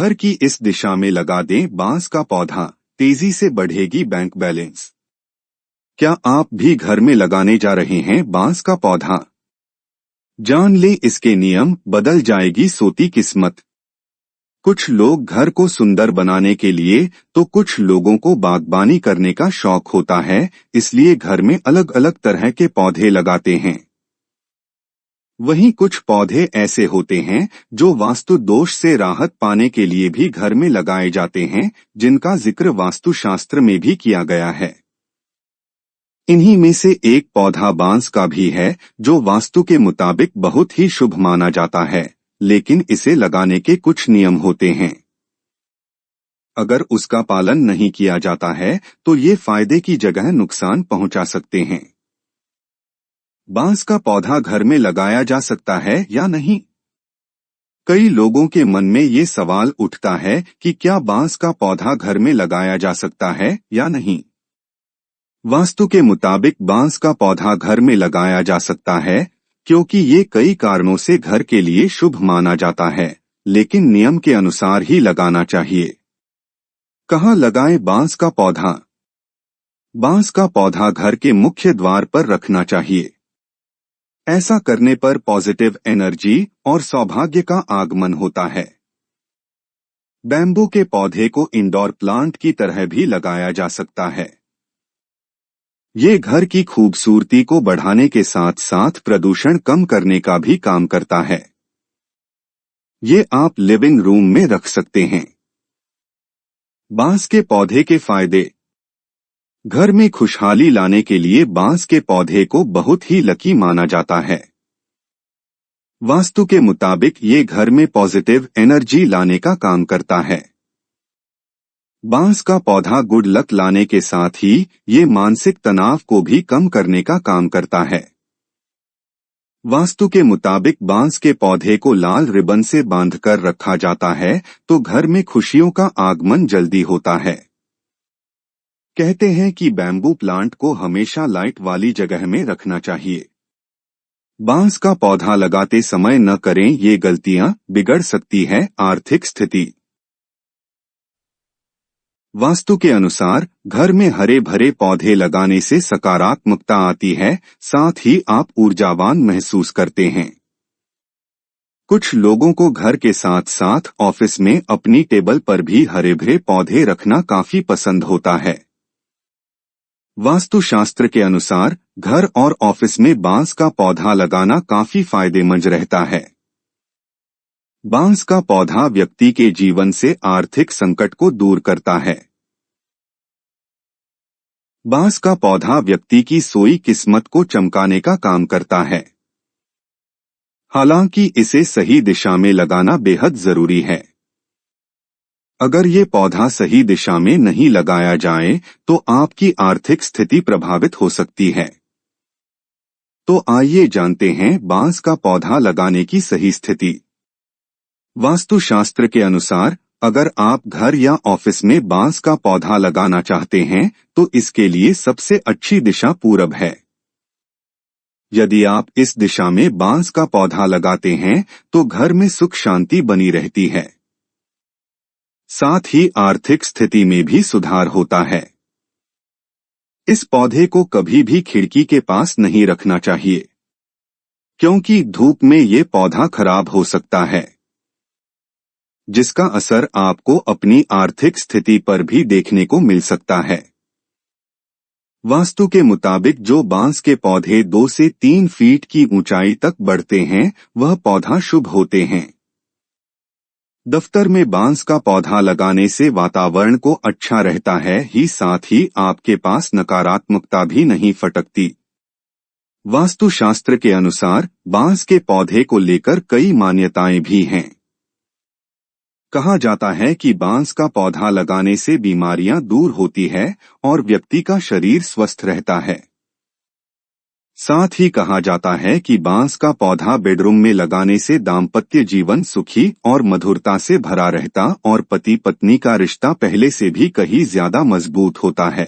घर की इस दिशा में लगा दें बांस का पौधा, तेजी से बढ़ेगी बैंक बैलेंस। क्या आप भी घर में लगाने जा रहे हैं बांस का पौधा? जान ले इसके नियम, बदल जाएगी सोती किस्मत। कुछ लोग घर को सुंदर बनाने के लिए तो कुछ लोगों को बागबानी करने का शौक होता है, इसलिए घर में अलग अलग तरह के पौधे लगाते हैं। वहीं कुछ पौधे ऐसे होते हैं जो वास्तु दोष से राहत पाने के लिए भी घर में लगाए जाते हैं, जिनका जिक्र वास्तुशास्त्र में भी किया गया है। इन्हीं में से एक पौधा बांस का भी है, जो वास्तु के मुताबिक बहुत ही शुभ माना जाता है, लेकिन इसे लगाने के कुछ नियम होते हैं। अगर उसका पालन नहीं किया जाता है तो ये फायदे की जगह नुकसान पहुंचा सकते हैं। बांस का पौधा घर में लगाया जा सकता है या नहीं? कई लोगों के मन में ये सवाल उठता है कि क्या बांस का पौधा घर में लगाया जा सकता है या नहीं। वास्तु के मुताबिक बांस का पौधा घर में लगाया जा सकता है, क्योंकि ये कई कारणों से घर के लिए शुभ माना जाता है, लेकिन नियम के अनुसार ही लगाना चाहिए। कहाँ लगाएं बांस का पौधा? बांस का पौधा घर के मुख्य द्वार पर रखना चाहिए। ऐसा करने पर पॉजिटिव एनर्जी और सौभाग्य का आगमन होता है। बैम्बू के पौधे को इंडोर प्लांट की तरह भी लगाया जा सकता है। ये घर की खूबसूरती को बढ़ाने के साथ साथ प्रदूषण कम करने का भी काम करता है। ये आप लिविंग रूम में रख सकते हैं। बांस के पौधे के फायदे। घर में खुशहाली लाने के लिए बांस के पौधे को बहुत ही लकी माना जाता है। वास्तु के मुताबिक ये घर में पॉजिटिव एनर्जी लाने का काम करता है। बांस का पौधा गुड लक लाने के साथ ही ये मानसिक तनाव को भी कम करने का काम करता है। वास्तु के मुताबिक बांस के पौधे को लाल रिबन से बांधकर रखा जाता है तो घर में खुशियों का आगमन जल्दी होता है। कहते हैं कि बैम्बू प्लांट को हमेशा लाइट वाली जगह में रखना चाहिए। बांस का पौधा लगाते समय न करें ये गलतियां, बिगड़ सकती है आर्थिक स्थिति। वास्तु के अनुसार घर में हरे भरे पौधे लगाने से सकारात्मकता आती है, साथ ही आप ऊर्जावान महसूस करते हैं। कुछ लोगों को घर के साथ साथ ऑफिस में अपनी टेबल पर भी हरे भरे पौधे रखना काफी पसंद होता है। वास्तुशास्त्र के अनुसार घर और ऑफिस में बांस का पौधा लगाना काफी फायदेमंद रहता है। बांस का पौधा व्यक्ति के जीवन से आर्थिक संकट को दूर करता है। बांस का पौधा व्यक्ति की सोई किस्मत को चमकाने का काम करता है। हालांकि इसे सही दिशा में लगाना बेहद जरूरी है। अगर ये पौधा सही दिशा में नहीं लगाया जाए तो आपकी आर्थिक स्थिति प्रभावित हो सकती है। तो आइए जानते हैं बांस का पौधा लगाने की सही स्थिति। वास्तुशास्त्र के अनुसार अगर आप घर या ऑफिस में बांस का पौधा लगाना चाहते हैं तो इसके लिए सबसे अच्छी दिशा पूरब है। यदि आप इस दिशा में बांस का पौधा लगाते हैं तो घर में सुख शांति बनी रहती है। साथ ही आर्थिक स्थिति में भी सुधार होता है। इस पौधे को कभी भी खिड़की के पास नहीं रखना चाहिए, क्योंकि धूप में ये पौधा खराब हो सकता है, जिसका असर आपको अपनी आर्थिक स्थिति पर भी देखने को मिल सकता है। वास्तु के मुताबिक जो बांस के पौधे 2 से 3 फीट की ऊंचाई तक बढ़ते हैं वह पौधा शुभ होते हैं। दफ्तर में बांस का पौधा लगाने से वातावरण को अच्छा रहता है ही साथ ही आपके पास नकारात्मकता भी नहीं फटकती। वास्तुशास्त्र के अनुसार बांस के पौधे को लेकर कई मान्यताएं भी हैं। कहा जाता है कि बांस का पौधा लगाने से बीमारियां दूर होती है और व्यक्ति का शरीर स्वस्थ रहता है। साथ ही कहा जाता है कि बांस का पौधा बेडरूम में लगाने से दाम्पत्य जीवन सुखी और मधुरता से भरा रहता और पति पत्नी का रिश्ता पहले से भी कहीं ज्यादा मजबूत होता है।